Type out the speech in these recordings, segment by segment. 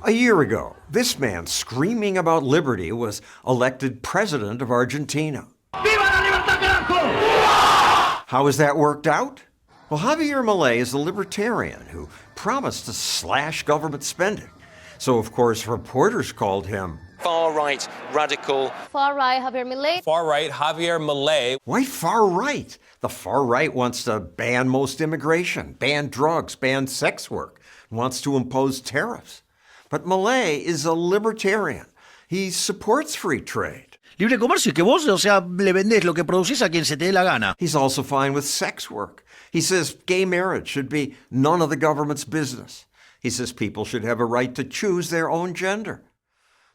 A year ago, this man screaming about liberty was elected president of Argentina. ¡Viva la libertad, carajo! How has that worked out? Well, Javier Milei is a libertarian who promised to slash government spending. So, of course, reporters called him far-right, radical. Far-right Javier Milei. Far-right Javier Milei. Why far-right? The far-right wants to ban most immigration, ban drugs, ban sex work, wants to impose tariffs. But Milei is a libertarian. He supports free trade. Libre comercio, que vos, o sea, le vendés lo que producís a quien se te dé la gana. He's also fine with sex work. He says gay marriage should be none of the government's business. He says people should have a right to choose their own gender.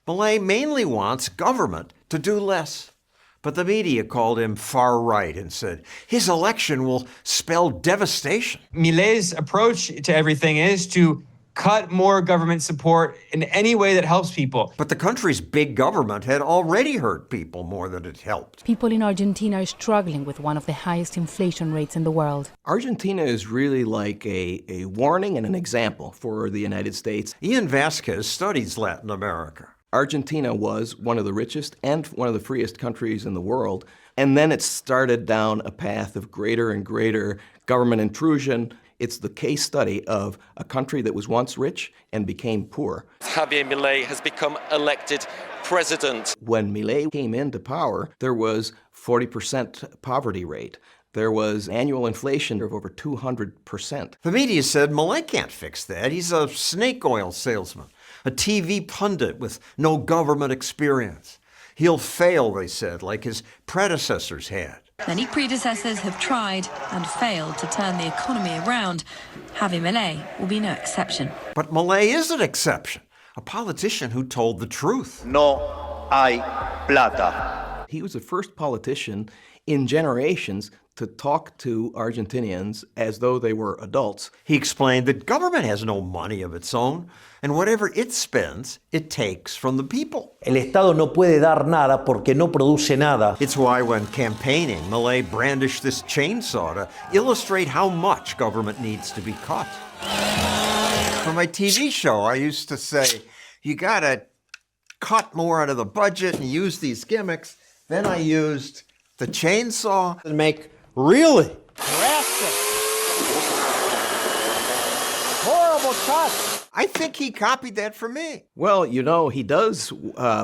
Milei mainly wants government to do less. But the media called him far-right and said his election will spell devastation. Milei's approach to everything is to cut more government support in any way that helps people. But the country's big government had already hurt people more than it helped. People in Argentina are struggling with one of the highest inflation rates in the world. Argentina is really like a warning and an example for the United States. Ian Vasquez studies Latin America. Argentina was one of the richest and one of the freest countries in the world, and then it started down a path of greater and greater government intrusion. It's the case study of a country that was once rich and became poor. Javier Milei has become elected president. When Milei came into power, there was 40% poverty rate. There was annual inflation of over 200%. The media said Milei can't fix that. He's a snake oil salesman, a TV pundit with no government experience. He'll fail, they said, like his predecessors had. Many predecessors have tried and failed to turn the economy around. Javier Milei will be no exception. But Milei is an exception, a politician who told the truth. No hay plata. He was the first politician in generations to talk to Argentinians as though they were adults. He explained that government has no money of its own, and whatever it spends, it takes from the people. El Estado no puede dar nada porque no produce nada. It's why when campaigning, Milei brandished this chainsaw to illustrate how much government needs to be cut. For my TV show, I used to say, you gotta cut more out of the budget and use these gimmicks. Then I used the chainsaw to make really drastic, horrible cuts. I think he copied that from me. Well, you know, he does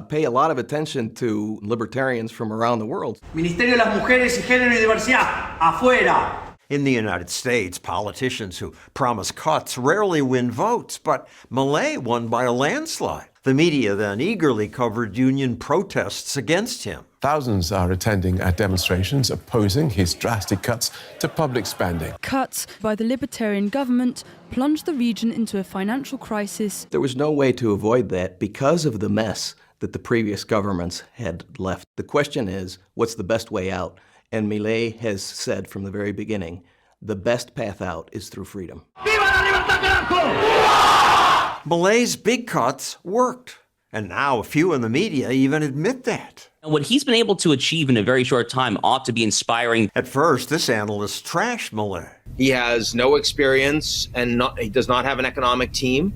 pay a lot of attention to libertarians from around the world. Ministerio de las Mujeres y Género y Diversidad, afuera. In the United States, politicians who promise cuts rarely win votes, but Milei won by a landslide. The media then eagerly covered union protests against him. Thousands are attending at demonstrations opposing his drastic cuts to public spending. Cuts by the libertarian government plunged the region into a financial crisis. There was no way to avoid that because of the mess that the previous governments had left. The question is, what's the best way out? And Milei has said from the very beginning, the best path out is through freedom. ¡Viva la libertad, carajo! Milei's big cuts worked. And now a few in the media even admit that. What he's been able to achieve in a very short time ought to be inspiring. At first, this analyst trashed Milei. He has no experience and he does not have an economic team.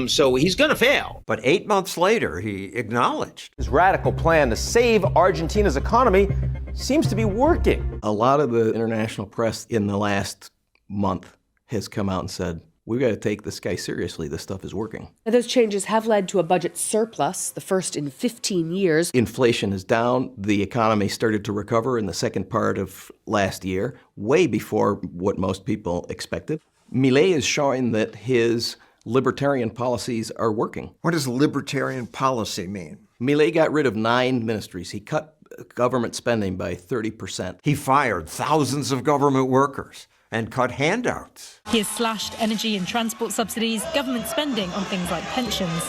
So he's going to fail. But 8 months later, he acknowledged his radical plan to save Argentina's economy seems to be working. A lot of the international press in the last month has come out and said, we've got to take this guy seriously. This stuff is working. Those changes have led to a budget surplus, the first in 15 years. Inflation is down. The economy started to recover in the second part of last year, way before what most people expected. Milei is showing that his libertarian policies are working. What does libertarian policy mean? Milei got rid of 9 ministries. He cut government spending by 30%. He fired thousands of government workers and cut handouts. He has slashed energy and transport subsidies, government spending on things like pensions.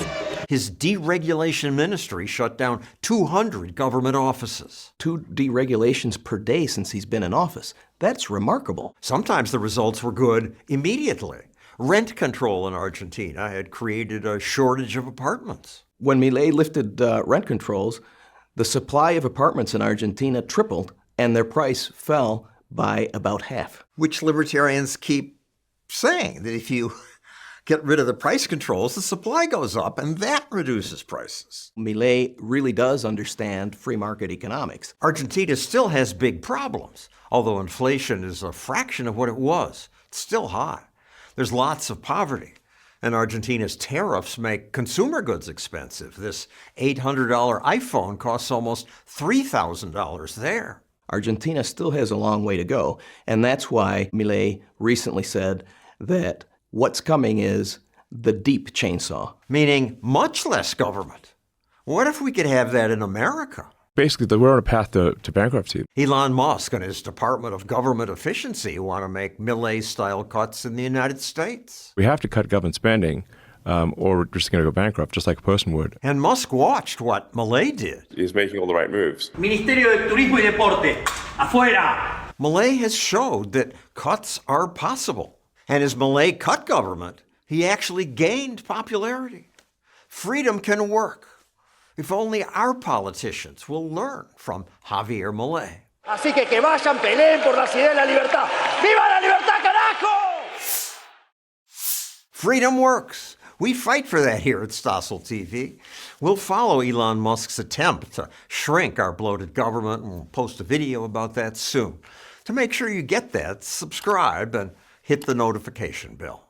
His deregulation ministry shut down 200 government offices. 2 deregulations per day since he's been in office. That's remarkable. Sometimes the results were good immediately. Rent control in Argentina had created a shortage of apartments. When Milei lifted rent controls, the supply of apartments in Argentina tripled and their price fell by about half. Which libertarians keep saying that if you Get rid of the price controls, the supply goes up, and that reduces prices. Milei really does understand free market economics. Argentina still has big problems, although inflation is a fraction of what it was. It's still high. There's lots of poverty. And Argentina's tariffs make consumer goods expensive. This $800 iPhone costs almost $3,000 there. Argentina still has a long way to go, and that's why Milei recently said that what's coming is the deep chainsaw. Meaning much less government. What if we could have that in America? Basically, we're on a path to bankruptcy. Elon Musk and his Department of Government Efficiency want to make Milei-style cuts in the United States. We have to cut government spending, or we're just going to go bankrupt, just like a person would. And Musk watched what Milei did. He's making all the right moves. Ministerio de Turismo y Deporte, afuera. Milei has showed that cuts are possible. And as Milei cut government, he actually gained popularity. Freedom can work. If only our politicians will learn from Javier Milei. Así que vayan, peleen por las ideas de la libertad. ¡Viva la libertad, carajo! Freedom works. We fight for that here at Stossel TV. We'll follow Elon Musk's attempt to shrink our bloated government, and we'll post a video about that soon. To make sure you get that, subscribe and hit the notification bell.